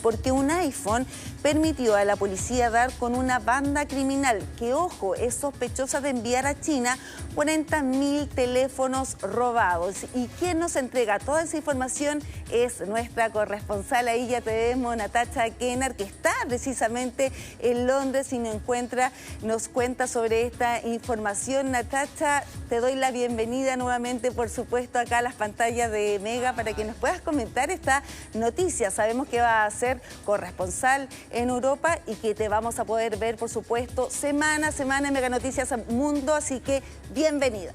Porque un iPhone permitió a la policía dar con una banda criminal que, ojo, es sospechosa de enviar a China 40.000 teléfonos robados. Y quien nos entrega toda esa información es nuestra corresponsal, ahí ya te vemos, Natacha Kennar, que está precisamente en Londres y nos cuenta sobre esta información. Natacha, te doy la bienvenida nuevamente, por supuesto, acá a las pantallas de Mega para que nos puedas comentar esta noticia. Sabemos que va a ser corresponsal en Europa y que te vamos a poder ver, por supuesto, semana a semana en Mega Noticias Mundo, así que bienvenida.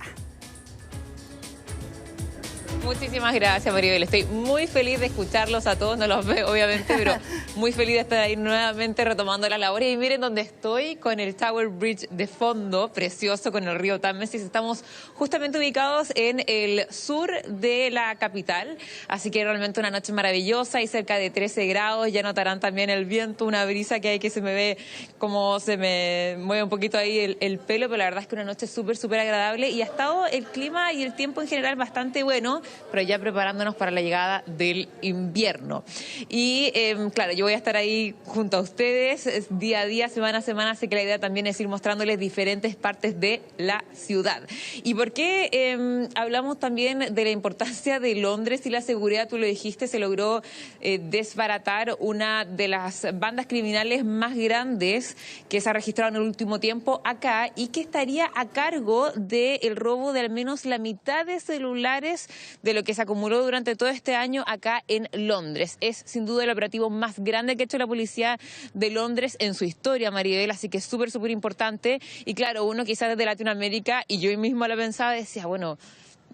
Muchísimas gracias, Maribel. Estoy muy feliz de escucharlos a todos, no los veo obviamente, pero muy feliz de estar ahí nuevamente retomando la labor. Y miren dónde estoy, con el Tower Bridge de fondo, precioso, con el río Támesis. Estamos justamente ubicados en el sur de la capital, así que realmente una noche maravillosa y cerca de 13 grados. Ya notarán también el viento, una brisa que hay que se me ve como se me mueve un poquito ahí el pelo, pero la verdad es que una noche súper agradable y ha estado el clima y el tiempo en general bastante bueno, pero ya preparándonos para la llegada del invierno. Y claro, yo voy a estar ahí junto a ustedes día a día, semana a semana, así que la idea también es ir mostrándoles diferentes partes de la ciudad. ¿Y por qué hablamos también de la importancia de Londres y la seguridad? Tú lo dijiste, se logró desbaratar una de las bandas criminales más grandes que se ha registrado en el último tiempo acá y que estaría a cargo del robo de al menos la mitad de celulares de lo que se acumuló durante todo este año acá en Londres. Es sin duda el operativo más grande que ha hecho la policía de Londres en su historia, Maribel, así que es súper importante. Y claro, uno quizás desde Latinoamérica, y yo mismo lo pensaba, decía, bueno,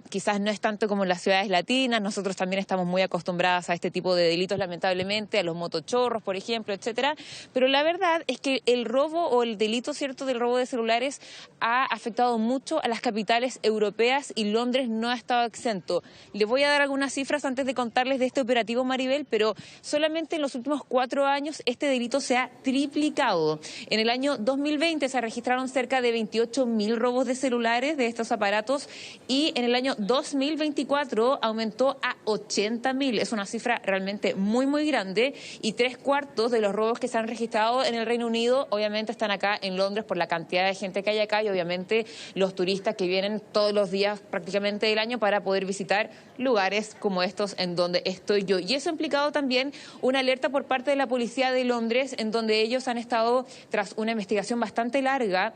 quizás no es tanto como en las ciudades latinas, nosotros también estamos muy acostumbradas a este tipo de delitos, lamentablemente, a los motochorros, por ejemplo, etcétera, pero la verdad es que el robo o el delito, cierto, del robo de celulares ha afectado mucho a las capitales europeas y Londres no ha estado exento. Les voy a dar algunas cifras antes de contarles de este operativo, Maribel, pero solamente en los últimos 4 años este delito se ha triplicado. En el año 2020 se registraron cerca de 28.000 robos de celulares de estos aparatos y en el año 2024 aumentó a 80.000. Es una cifra realmente muy grande y 3/4 de los robos que se han registrado en el Reino Unido obviamente están acá en Londres por la cantidad de gente que hay acá y obviamente los turistas que vienen todos los días prácticamente del año para poder visitar lugares como estos en donde estoy yo. Y eso ha implicado también una alerta por parte de la policía de Londres en donde ellos han estado tras una investigación bastante larga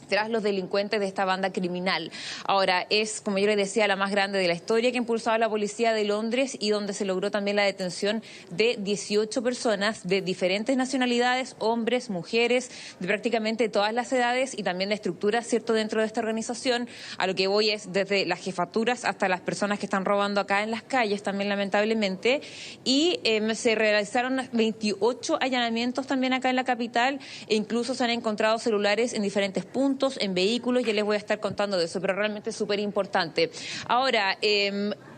tras los delincuentes de esta banda criminal. Ahora, es, como yo les decía, la más grande de la historia que ha impulsado la policía de Londres y donde se logró también la detención de 18 personas de diferentes nacionalidades, hombres, mujeres, de prácticamente todas las edades y también de estructuras, ¿cierto?, dentro de esta organización. A lo que voy es desde las jefaturas hasta las personas que están robando acá en las calles, también lamentablemente. Y se realizaron 28 allanamientos también acá en la capital e incluso se han encontrado celulares en diferentes puntos, en vehículos, ya les voy a estar contando de eso, pero realmente es súper importante. Ahora,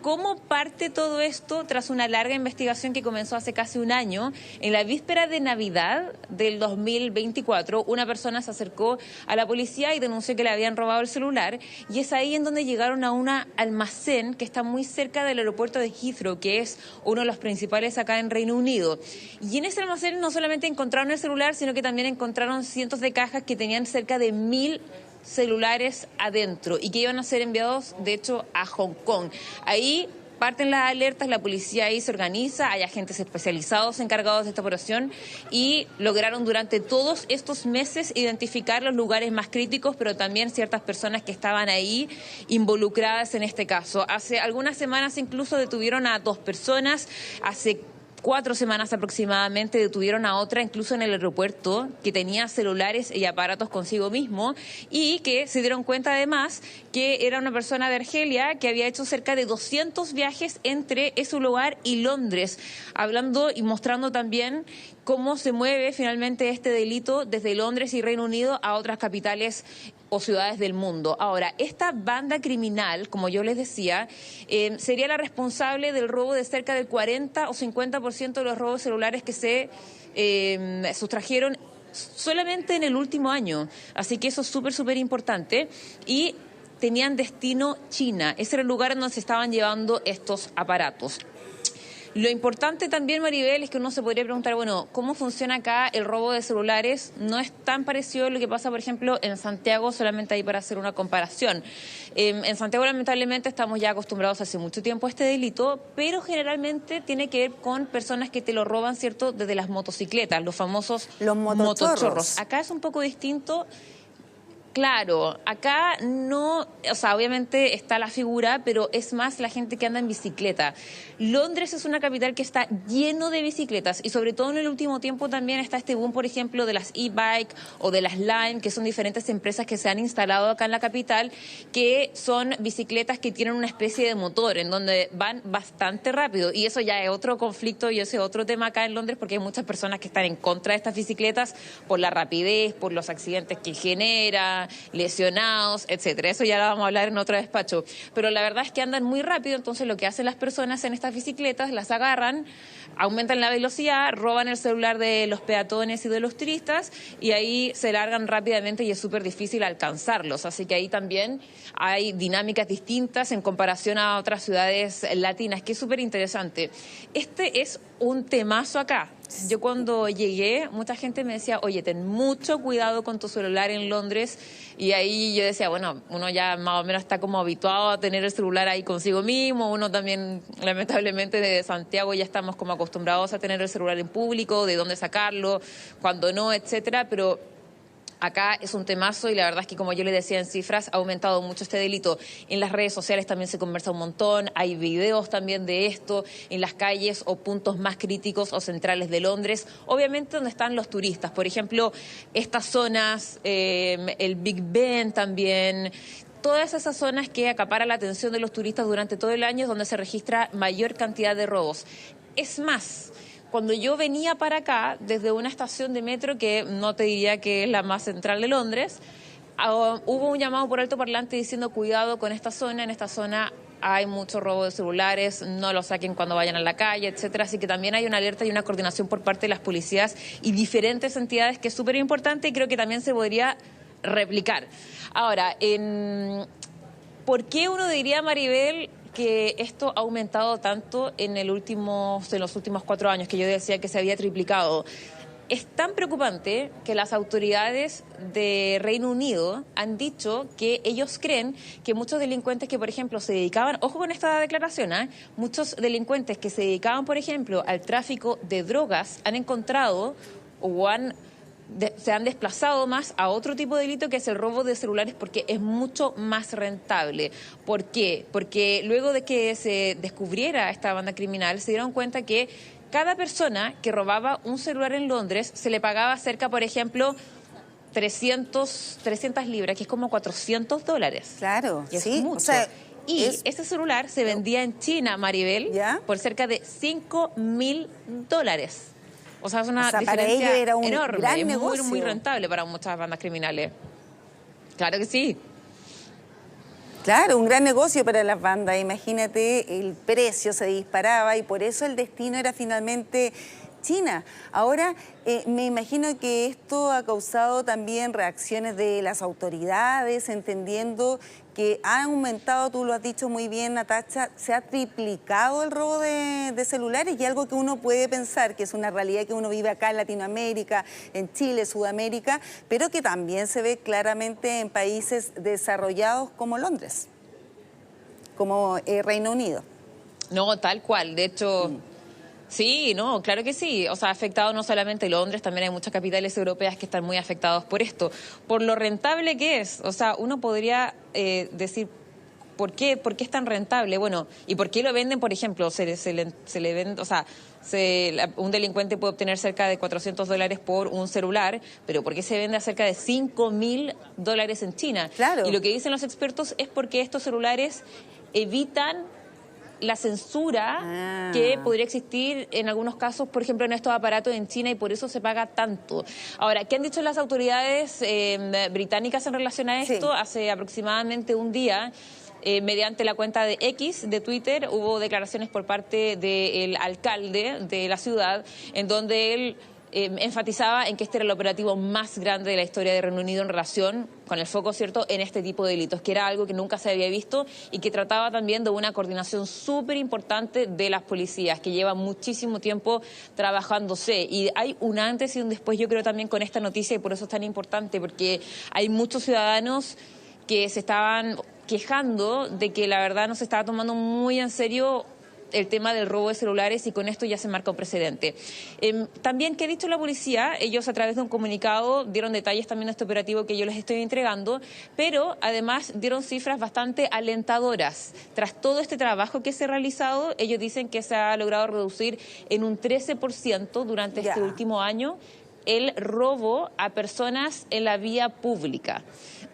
¿cómo parte todo esto tras una larga investigación que comenzó hace casi un año? En la víspera de Navidad del 2024, una persona se acercó a la policía y denunció que le habían robado el celular y es ahí en donde llegaron a un almacén que está muy cerca del aeropuerto de Heathrow, que es uno de los principales acá en Reino Unido. Y en ese almacén no solamente encontraron el celular, sino que también encontraron cientos de cajas que tenían cerca de 1.000 celulares adentro y que iban a ser enviados, de hecho, a Hong Kong. Ahí parten las alertas, la policía ahí se organiza, hay agentes especializados encargados de esta operación y lograron durante todos estos meses identificar los lugares más críticos, pero también ciertas personas que estaban ahí involucradas en este caso. Hace algunas semanas incluso detuvieron a 2 personas, hace 4 semanas aproximadamente detuvieron a otra incluso en el aeropuerto que tenía celulares y aparatos consigo mismo y que se dieron cuenta además que era una persona de Argelia que había hecho cerca de 200 viajes entre ese lugar y Londres, hablando y mostrando también cómo se mueve finalmente este delito desde Londres y Reino Unido a otras capitales o ciudades del mundo. Ahora, esta banda criminal, como yo les decía, sería la responsable del robo de cerca del 40 o 50% de los robos celulares que se sustrajeron solamente en el último año. Así que eso es súper importante. Y tenían destino China. Ese era el lugar en donde se estaban llevando estos aparatos. Lo importante también, Maribel, es que uno se podría preguntar, bueno, ¿cómo funciona acá el robo de celulares? No es tan parecido a lo que pasa, por ejemplo, en Santiago, solamente ahí para hacer una comparación. En Santiago, lamentablemente, estamos ya acostumbrados hace mucho tiempo a este delito, pero generalmente tiene que ver con personas que te lo roban, ¿cierto?, desde las motocicletas, los famosos motochorros. Acá es un poco distinto. Claro, acá no, o sea, obviamente está la figura, pero es más la gente que anda en bicicleta. Londres es una capital que está lleno de bicicletas y sobre todo en el último tiempo también está este boom, por ejemplo, de las e-bike o de las Lime, que son diferentes empresas que se han instalado acá en la capital, que son bicicletas que tienen una especie de motor en donde van bastante rápido y eso ya es otro conflicto y ese es otro tema acá en Londres porque hay muchas personas que están en contra de estas bicicletas por la rapidez, por los accidentes que genera, lesionados, etcétera. Eso ya lo vamos a hablar en otro despacho. Pero la verdad es que andan muy rápido, entonces lo que hacen las personas en estas bicicletas, las agarran, aumentan la velocidad, roban el celular de los peatones y de los turistas y ahí se largan rápidamente y es súper difícil alcanzarlos. Así que ahí también hay dinámicas distintas en comparación a otras ciudades latinas, que es súper interesante. Este es un temazo acá. Yo cuando llegué, mucha gente me decía, oye, ten mucho cuidado con tu celular en Londres. Y ahí yo decía, bueno, uno ya más o menos está como habituado a tener el celular ahí consigo mismo. Uno también, lamentablemente, de Santiago ya estamos como acostumbrados a tener el celular en público, de dónde sacarlo, cuándo no, etcétera. Pero acá es un temazo y la verdad es que, como yo le decía en cifras, ha aumentado mucho este delito. En las redes sociales también se conversa un montón, hay videos también de esto en las calles o puntos más críticos o centrales de Londres, obviamente donde están los turistas. Por ejemplo, estas zonas, el Big Ben también, todas esas zonas que acaparan la atención de los turistas durante todo el año es donde se registra mayor cantidad de robos. Es más, cuando yo venía para acá, desde una estación de metro que no te diría que es la más central de Londres, hubo un llamado por altoparlante diciendo cuidado con esta zona, en esta zona hay mucho robo de celulares, no lo saquen cuando vayan a la calle, etcétera. Así que también hay una alerta y una coordinación por parte de las policías y diferentes entidades que es súper importante y creo que también se podría replicar. Ahora, ¿por qué uno diría, Maribel, que esto ha aumentado tanto en los últimos 4 años, que yo decía que se había triplicado? Es tan preocupante que las autoridades de Reino Unido han dicho que ellos creen que muchos delincuentes que, por ejemplo, se dedicaban, ojo con esta declaración, muchos delincuentes que se dedicaban, por ejemplo, al tráfico de drogas, han encontrado o se han desplazado más a otro tipo de delito que es el robo de celulares porque es mucho más rentable. ¿Por qué? Porque luego de que se descubriera esta banda criminal se dieron cuenta que cada persona que robaba un celular en Londres se le pagaba cerca, por ejemplo, 300 libras, que es como $400. Claro, y es sí. mucho. O sea, ese celular se vendía en China, Maribel, ¿ya?, por cerca de $5.000. O sea, es una diferencia para ellos era un enorme, gran negocio. Muy rentable para muchas bandas criminales. Claro que sí. Claro, un gran negocio para las bandas. Imagínate, el precio se disparaba y por eso el destino era finalmente China. Ahora, me imagino que esto ha causado también reacciones de las autoridades, entendiendo que ha aumentado, tú lo has dicho muy bien, Natacha, se ha triplicado el robo de celulares y algo que uno puede pensar que es una realidad que uno vive acá en Latinoamérica, en Chile, Sudamérica, pero que también se ve claramente en países desarrollados como Londres, como Reino Unido. No, tal cual. De hecho, sí, no, claro que sí. O sea, ha afectado no solamente Londres, también hay muchas capitales europeas que están muy afectados por esto, por lo rentable que es. O sea, uno podría decir, ¿por qué es tan rentable? Bueno, ¿y por qué lo venden, por ejemplo? Se le vende, o sea, un delincuente puede obtener cerca de $400 por un celular, pero ¿por qué se vende a cerca de $5.000 en China? Claro. Y lo que dicen los expertos es porque estos celulares evitan la censura que podría existir en algunos casos, por ejemplo, en estos aparatos en China, y por eso se paga tanto. Ahora, ¿qué han dicho las autoridades británicas en relación a esto? Sí. Hace aproximadamente un día, mediante la cuenta de X de Twitter, hubo declaraciones por parte del alcalde de la ciudad, en donde él enfatizaba en que este era el operativo más grande de la historia de Reino Unido en relación con el foco, ¿cierto?, en este tipo de delitos, que era algo que nunca se había visto y que trataba también de una coordinación súper importante de las policías, que llevan muchísimo tiempo trabajándose. Y hay un antes y un después, yo creo, también con esta noticia, y por eso es tan importante, porque hay muchos ciudadanos que se estaban quejando de que la verdad no se estaba tomando muy en serio el tema del robo de celulares, y con esto ya se marca un precedente. También, ¿qué ha dicho la policía? Ellos, a través de un comunicado, dieron detalles también de este operativo que yo les estoy entregando, pero además dieron cifras bastante alentadoras. Tras todo este trabajo que se ha realizado, ellos dicen que se ha logrado reducir en un 13% durante este último año el robo a personas en la vía pública.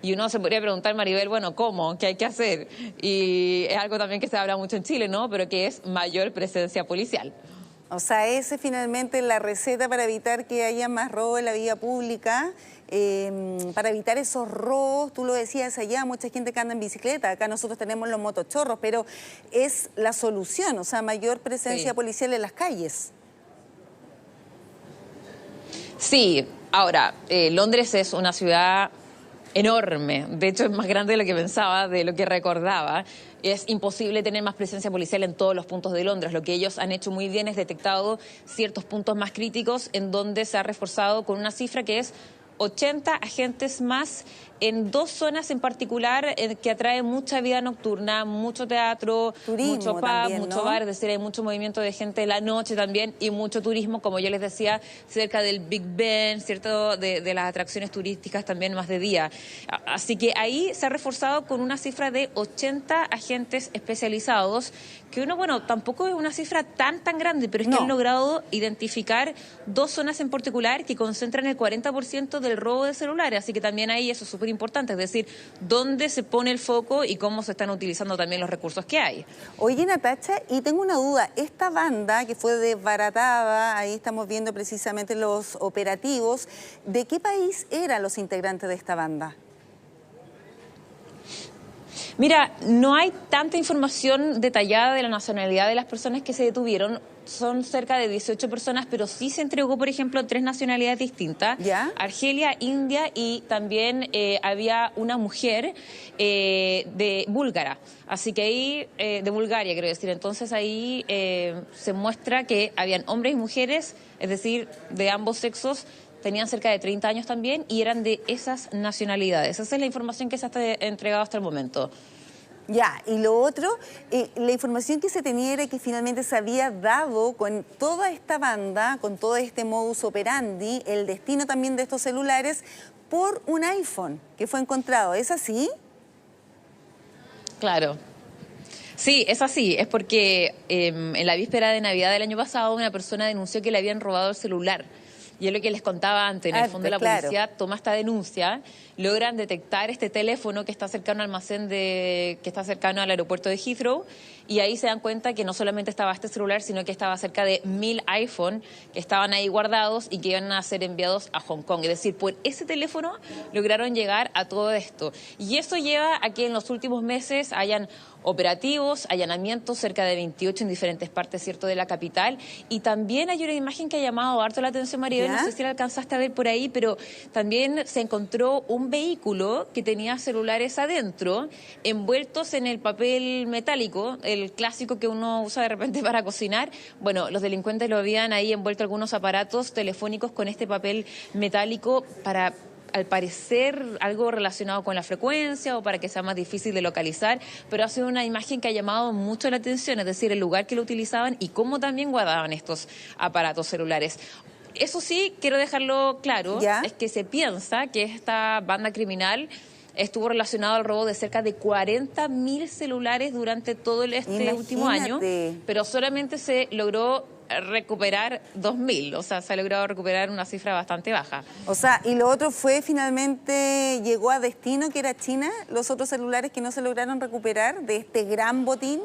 Y uno se podría preguntar, Maribel, bueno, ¿cómo? ¿Qué hay que hacer? Y es algo también que se habla mucho en Chile, ¿no? Pero que es mayor presencia policial. O sea, esa es finalmente la receta para evitar que haya más robo en la vía pública, para evitar esos robos. Tú lo decías allá, mucha gente que anda en bicicleta, acá nosotros tenemos los motochorros, pero es la solución, o sea, mayor presencia policial en las calles. Sí, ahora, Londres es una ciudad enorme, de hecho es más grande de lo que pensaba, de lo que recordaba. Es imposible tener más presencia policial en todos los puntos de Londres. Lo que ellos han hecho muy bien es detectado ciertos puntos más críticos en donde se ha reforzado con una cifra que es 80 agentes más en 2 zonas en particular que atraen mucha vida nocturna, mucho teatro, turismo, mucho pub, también, mucho bar, es decir, hay mucho movimiento de gente en la noche también y mucho turismo, como yo les decía, cerca del Big Ben, ¿cierto? De las atracciones turísticas también más de día. Así que ahí se ha reforzado con una cifra de 80 agentes especializados, que uno, bueno, tampoco es una cifra tan grande, pero es que han logrado identificar 2 zonas en particular que concentran el 40% del robo de celulares, así que también ahí eso es súper importante, es decir, dónde se pone el foco y cómo se están utilizando también los recursos que hay. Oye, Natacha, y tengo una duda, esta banda que fue desbaratada, ahí estamos viendo precisamente los operativos, ¿de qué país eran los integrantes de esta banda? Mira, no hay tanta información detallada de la nacionalidad de las personas que se detuvieron. Son cerca de 18 personas, pero sí se entregó, por ejemplo, 3 nacionalidades distintas. ¿Ya? Argelia, India y también había una mujer de búlgara. Así que ahí, de Bulgaria, quiero decir. Entonces ahí se muestra que habían hombres y mujeres, es decir, de ambos sexos. Tenían cerca de 30 años también y eran de esas nacionalidades. Esa es la información que se ha entregado hasta el momento. Ya, y lo otro, la información que se tenía era que finalmente se había dado con toda esta banda, con todo este modus operandi, el destino también de estos celulares por un iPhone que fue encontrado. ¿Es así? Claro. Sí, es así. Es porque en la víspera de Navidad del año pasado una persona denunció que le habían robado el celular. Y es lo que les contaba antes, en el fondo la policía toma esta denuncia, logran detectar este teléfono que está cercano al almacén que está cercano al aeropuerto de Heathrow, y ahí se dan cuenta que no solamente estaba este celular, sino que estaba cerca de 1000 iPhone que estaban ahí guardados y que iban a ser enviados a Hong Kong. Es decir, por ese teléfono lograron llegar a todo esto. Y eso lleva a que en los últimos meses hayan operativos, allanamientos, cerca de 28 en diferentes partes, ¿cierto?, de la capital. Y también hay una imagen que ha llamado harto la atención, Maribel, no sé si la alcanzaste a ver por ahí, pero también se encontró un vehículo que tenía celulares adentro, envueltos en el papel metálico, el clásico que uno usa de repente para cocinar. Bueno, los delincuentes lo habían ahí envuelto algunos aparatos telefónicos con este papel metálico para, al parecer, algo relacionado con la frecuencia o para que sea más difícil de localizar, pero ha sido una imagen que ha llamado mucho la atención, es decir, el lugar que lo utilizaban y cómo también guardaban estos aparatos celulares. Eso sí, quiero dejarlo claro, es que se piensa que esta banda criminal estuvo relacionado al robo de cerca de 40.000 celulares durante todo este último año, pero solamente se logró recuperar 2.000, o sea, se ha logrado recuperar una cifra bastante baja. O sea, y lo otro fue finalmente, llegó a destino, que era China, los otros celulares que no se lograron recuperar de este gran botín.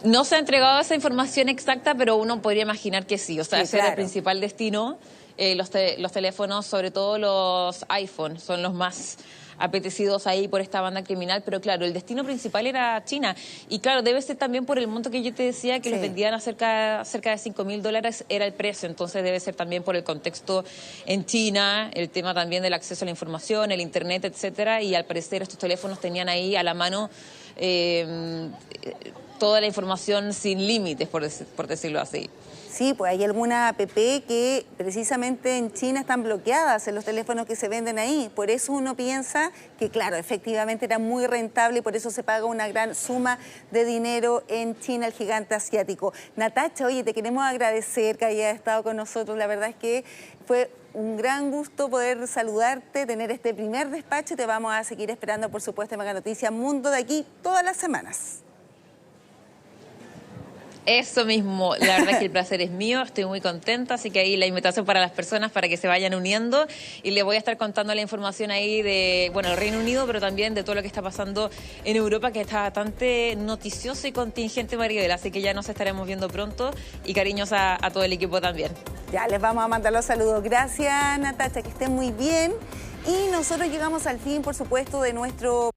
No se ha entregado esa información exacta, pero uno podría imaginar que sí, o sea, ese era el principal destino. Los teléfonos, sobre todo los iPhone, son los más apetecidos ahí por esta banda criminal, pero claro, el destino principal era China. Y claro, debe ser también por el monto que yo te decía, que los vendían a cerca de $5.000 era el precio, entonces debe ser también por el contexto en China, el tema también del acceso a la información, el internet, etcétera, y al parecer estos teléfonos tenían ahí a la mano toda la información sin límites, por decirlo así. Sí, pues hay algunas app que precisamente en China están bloqueadas en los teléfonos que se venden ahí. Por eso uno piensa que, claro, efectivamente era muy rentable y por eso se paga una gran suma de dinero en China, el gigante asiático. Natacha, oye, te queremos agradecer que hayas estado con nosotros. La verdad es que fue un gran gusto poder saludarte, tener este primer despacho y te vamos a seguir esperando, por supuesto, en Mega Noticias Mundo de aquí todas las semanas. Eso mismo, la verdad es que el placer es mío, estoy muy contenta, así que ahí la invitación para las personas para que se vayan uniendo y les voy a estar contando la información ahí de, bueno, el Reino Unido, pero también de todo lo que está pasando en Europa, que está bastante noticioso y contingente, Maribel, así que ya nos estaremos viendo pronto y cariños a todo el equipo también. Ya les vamos a mandar los saludos. Gracias, Natacha, que estén muy bien. Y nosotros llegamos al fin, por supuesto, de nuestro